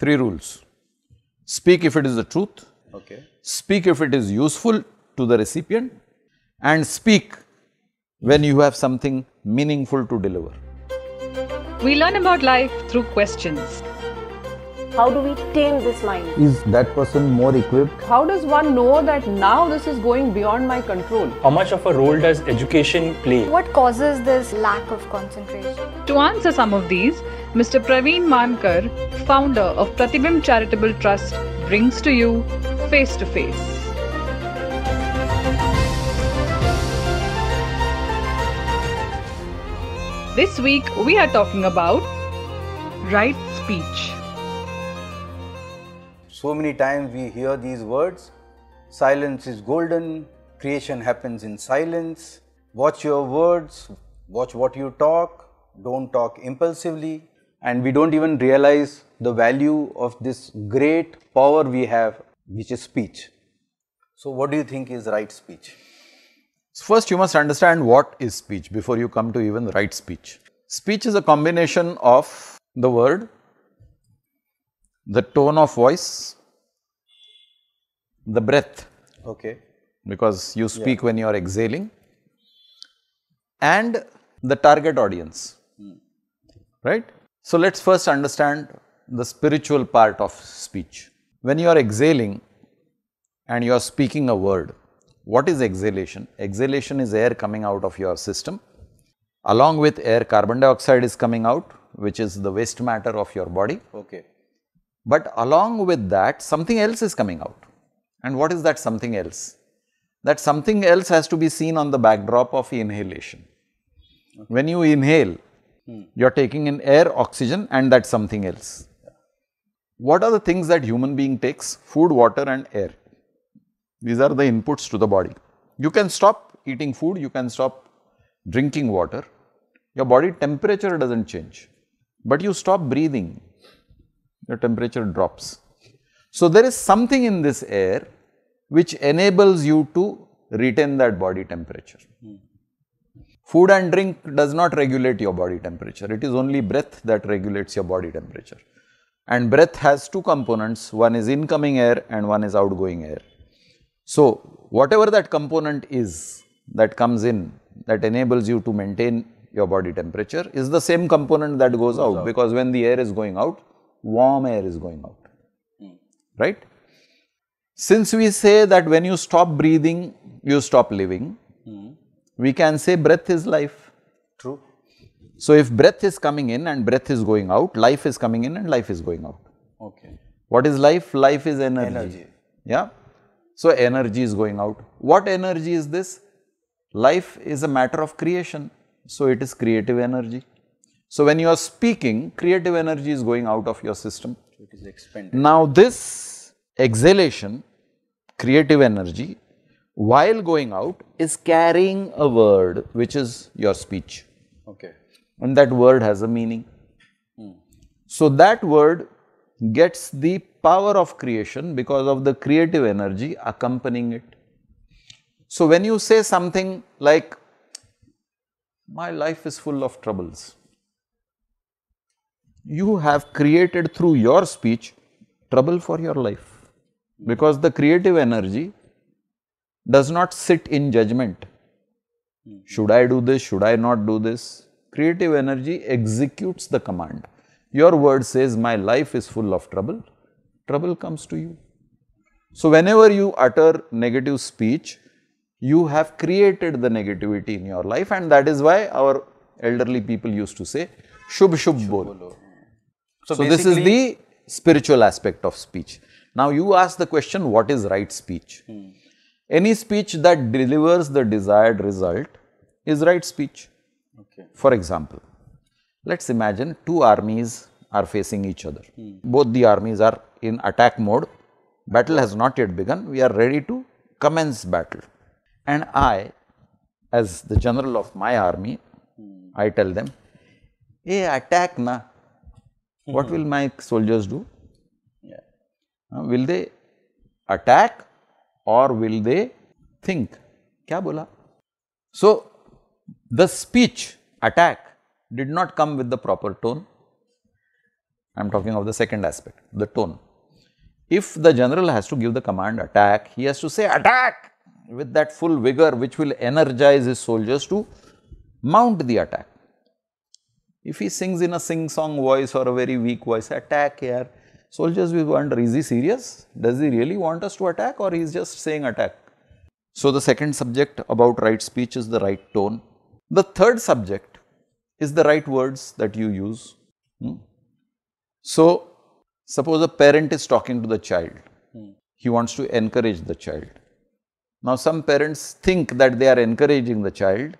Three rules. Speak if it is the truth. Okay. Speak if it is useful to the recipient. And speak when you have something meaningful to deliver. We learn about life through questions. How do we tame this mind? Is that person more equipped? How does one know that now this is going beyond my control? How much of a role does education play? What causes this lack of concentration? To answer some of these, Mr. Praveen Mankar, founder of Pratibimb Charitable Trust, brings to you Face to Face. This week we are talking about right speech. So many times we hear these words, silence is golden, creation happens in silence, watch your words, watch what you talk, don't talk impulsively, and we don't even realize the value of this great power we have, which is speech. So what do you think is right speech? First, you must understand what is speech before you come to even right speech. Speech is a combination of the word, the tone of voice, the breath, Okay. because you speak when you are exhaling, and the target audience, right? So, let us first understand the spiritual part of speech. When you are exhaling and you are speaking a word, what is exhalation? Exhalation is air coming out of your system. Along with air, carbon dioxide is coming out, which is the waste matter of your body. Okay. But along with that, something else is coming out. And what is that something else? That something else has to be seen on the backdrop of inhalation. Okay. When you inhale, you are taking in air, oxygen, and that's something else. What are the things that human being takes? Food, water and air. These are the inputs to the body. You can stop eating food, you can stop drinking water. Your body temperature doesn't change. But you stop breathing, your temperature drops. So, there is something in this air which enables you to retain that body temperature. Food and drink does not regulate your body temperature, it is only breath that regulates your body temperature. And breath has two components, one is incoming air and one is outgoing air. So, whatever that component is that comes in, that enables you to maintain your body temperature, is the same component that goes out, because when the air is going out, warm air is going out, right? Since we say that when you stop breathing, you stop living, we can say breath is life. True. So, if breath is coming in and breath is going out, life is coming in and life is going out. Okay. What is life? Life is energy. Energy. Yeah. So, energy is going out. What energy is this? Life is a matter of creation. So, it is creative energy. So, when you are speaking, creative energy is going out of your system. It is expended. Now, this exhalation, creative energy, while going out, is carrying a word, which is your speech. Okay. And that word has a meaning. So, that word gets the power of creation because of the creative energy accompanying it. So, when you say something like, my life is full of troubles, you have created through your speech trouble for your life, because the creative energy does not sit in judgment. Should I do this? Should I not do this? Creative energy executes the command. Your word says, my life is full of trouble, trouble comes to you. So, whenever you utter negative speech, you have created the negativity in your life, and that is why our elderly people used to say, Shubh Shubh Bolo. So, this is the spiritual aspect of speech. Now, you ask the question, what is right speech? Any speech that delivers the desired result is right speech. Okay. For example, let us imagine two armies are facing each other. Both the armies are in attack mode, battle has not yet begun, we are ready to commence battle. And I, as the general of my army, I tell them, hey, attack na. What will my soldiers do? Yeah. Will they attack or will they think? Kya bola? So, the speech attack did not come with the proper tone. I am talking of the second aspect, the tone. If the general has to give the command attack, he has to say attack with that full vigor which will energize his soldiers to mount the attack. If he sings in a sing-song voice or a very weak voice, attack here, soldiers will wonder, is he serious? Does he really want us to attack, or he is just saying attack? So, the second subject about right speech is the right tone. The third subject is the right words that you use. So, suppose a parent is talking to the child, he wants to encourage the child. Now, some parents think that they are encouraging the child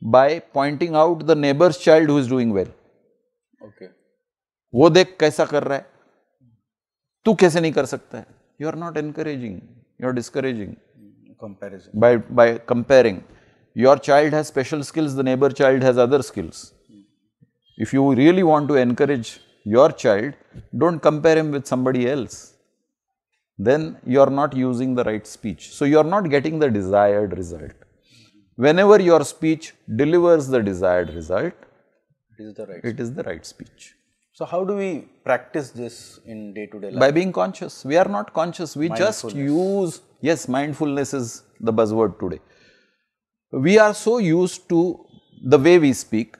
by pointing out the neighbor's child who is doing well. Okay. वो देख कैसा कर रहा है, तू कैसे नहीं कर सकता है? You are not encouraging, you are discouraging. Comparison. By comparing. Your child has special skills, the neighbor child has other skills. If you really want to encourage your child, don't compare him with somebody else. Then you are not using the right speech. So, you are not getting the desired result. Whenever your speech delivers the desired result, it is the right speech. So, how do we practice this in day-to-day life? By being conscious. We are not conscious, we just use, yes, mindfulness is the buzzword today. We are so used to the way we speak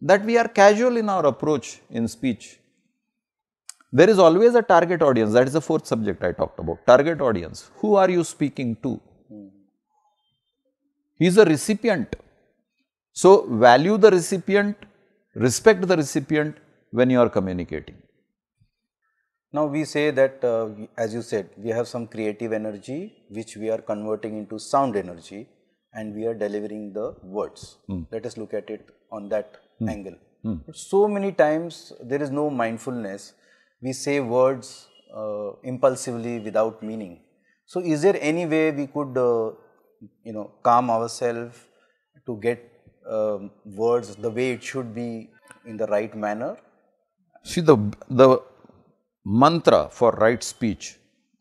that we are casual in our approach in speech. There is always a target audience, that is the fourth subject I talked about, target audience. Who are you speaking to? He is a recipient. So, value the recipient, respect the recipient when you are communicating. Now, we say that as you said, we have some creative energy which we are converting into sound energy, and we are delivering the words. Let us look at it on that angle. But so many times there is no mindfulness. We say words impulsively without meaning. So, is there any way we could calm ourselves to get words the way it should be in the right manner? See, the mantra for right speech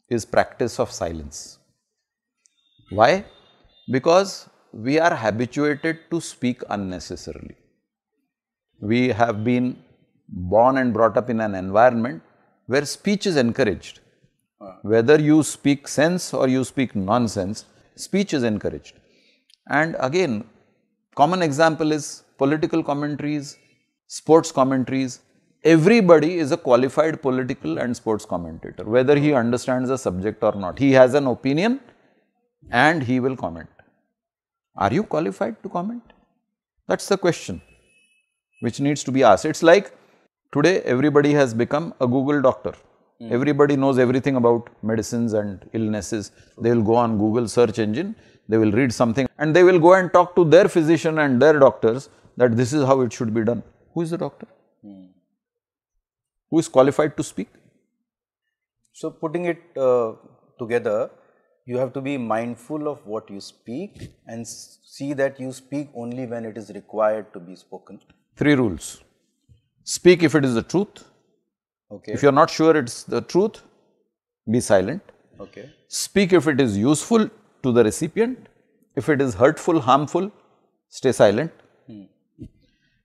is practice of silence. Why? Because we are habituated to speak unnecessarily. We have been born and brought up in an environment where speech is encouraged. Whether you speak sense or you speak nonsense, speech is encouraged. And again, common example is political commentaries, sports commentaries. Everybody is a qualified political and sports commentator, whether he understands the subject or not. He has an opinion and he will comment. Are you qualified to comment? That is the question which needs to be asked. It is like today everybody has become a Google doctor. Everybody knows everything about medicines and illnesses. They will go on Google search engine, they will read something and they will go and talk to their physician and their doctors that this is how it should be done. Who is the doctor? Who is qualified to speak? So, putting it together, you have to be mindful of what you speak and see that you speak only when it is required to be spoken. 3 rules. Speak if it is the truth. Okay. If you are not sure it is the truth, be silent. Okay. Speak if it is useful to the recipient. If it is hurtful, harmful, stay silent.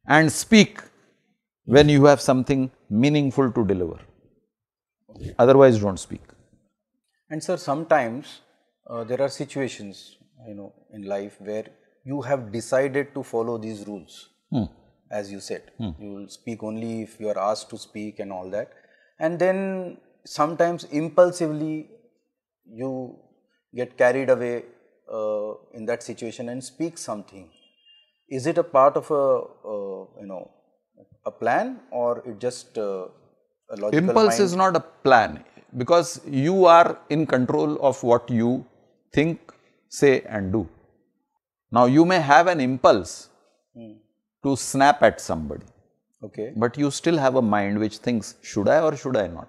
And speak when you have something meaningful to deliver. Otherwise, do not speak. And sir, sometimes there are situations, in life where you have decided to follow these rules. As you said, you will speak only if you are asked to speak and all that. And then sometimes impulsively you get carried away in that situation and speak something. Is it a part of a plan, or it just a logical Impulse mind? is not a plan, because you are in control of what you think, say and do. Now, you may have an impulse to snap at somebody, Okay. but you still have a mind which thinks, should I or should I not?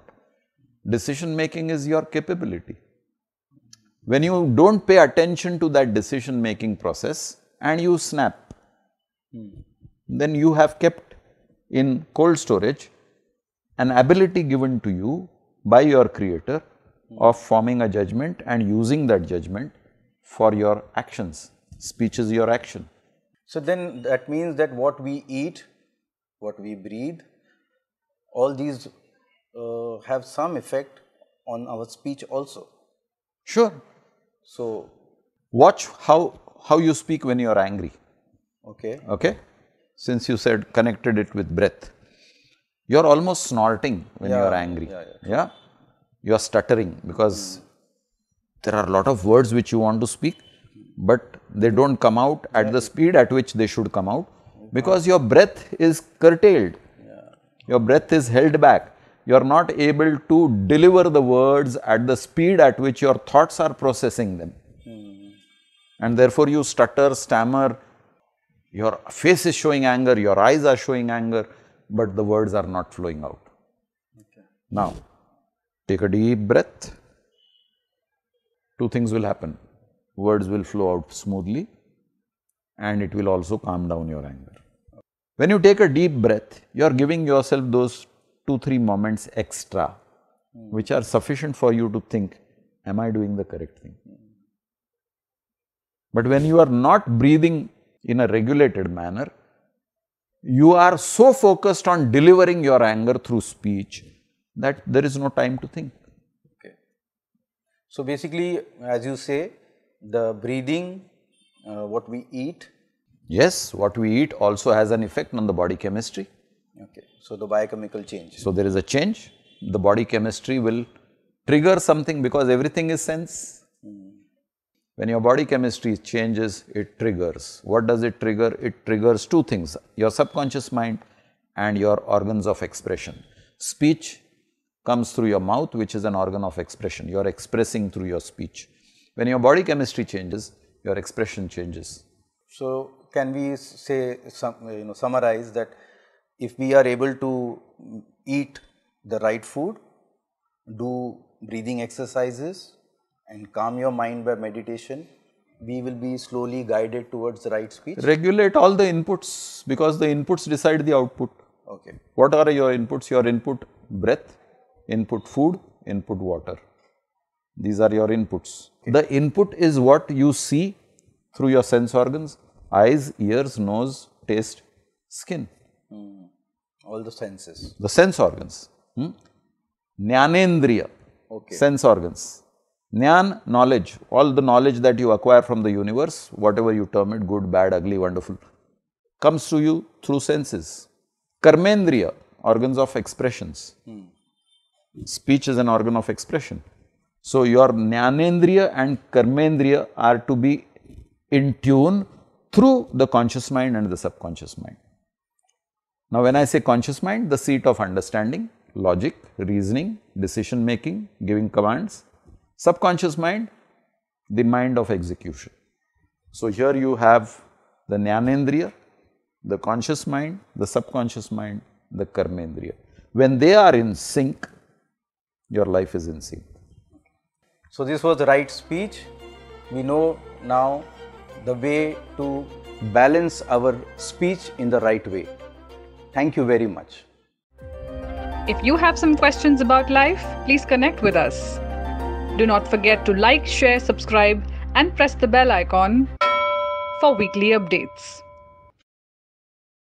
Decision making is your capability. When you do not pay attention to that decision making process and you snap, then you have kept in cold storage an ability given to you by your creator of forming a judgment and using that judgment for your actions. Speech is your action. So then that means that what we eat, what we breathe, all these have some effect on our speech also. Sure. So, Watch how you speak when you are angry. okay. Okay? Since you said connected it with breath. You are almost snorting when you are angry. Yeah. You are stuttering because there are a lot of words which you want to speak, but they don't come out at the speed at which they should come out because your breath is curtailed. Your breath is held back. You are not able to deliver the words at the speed at which your thoughts are processing them. And therefore, you stutter, stammer, your face is showing anger, your eyes are showing anger, but the words are not flowing out. Now, take a deep breath. Two things will happen. Words will flow out smoothly and it will also calm down your anger. When you take a deep breath, you are giving yourself those 2-3 moments extra, which are sufficient for you to think, am I doing the correct thing? But when you are not breathing in a regulated manner, you are so focused on delivering your anger through speech that there is no time to think. Okay. So, basically, as you say, the breathing, what we eat. Yes, what we eat also has an effect on the body chemistry. Okay. So, the biochemical change. So, there is a change. The body chemistry will trigger something because everything is sense. When your body chemistry changes, it triggers. What does it trigger? It triggers two things, your subconscious mind and your organs of expression. Speech comes through your mouth, which is an organ of expression. You are expressing through your speech. When your body chemistry changes, your expression changes. So, can we say, summarize that if we are able to eat the right food, do breathing exercises and calm your mind by meditation, we will be slowly guided towards the right speech? Regulate all the inputs because the inputs decide the output. Okay. What are your inputs? Your input breath, input food, input water. These are your inputs. Okay. The input is what you see through your sense organs, eyes, ears, nose, taste, skin. All the senses. The sense organs. Jnanendriya, sense organs. Jnana, knowledge, all the knowledge that you acquire from the universe, whatever you term it, good, bad, ugly, wonderful, comes to you through senses. Karmendriya, organs of expressions. Speech is an organ of expression. So, your Jnanendriya and Karmendriya are to be in tune through the conscious mind and the subconscious mind. Now, when I say conscious mind, the seat of understanding, logic, reasoning, decision making, giving commands. Subconscious mind, the mind of execution. So, here you have the Jnanendriya, the conscious mind, the subconscious mind, the Karmendriya. When they are in sync, your life is in sync. So, this was the right speech. We know now the way to balance our speech in the right way. Thank you very much. If you have some questions about life, please connect with us. Do not forget to like, share, subscribe, and press the bell icon for weekly updates.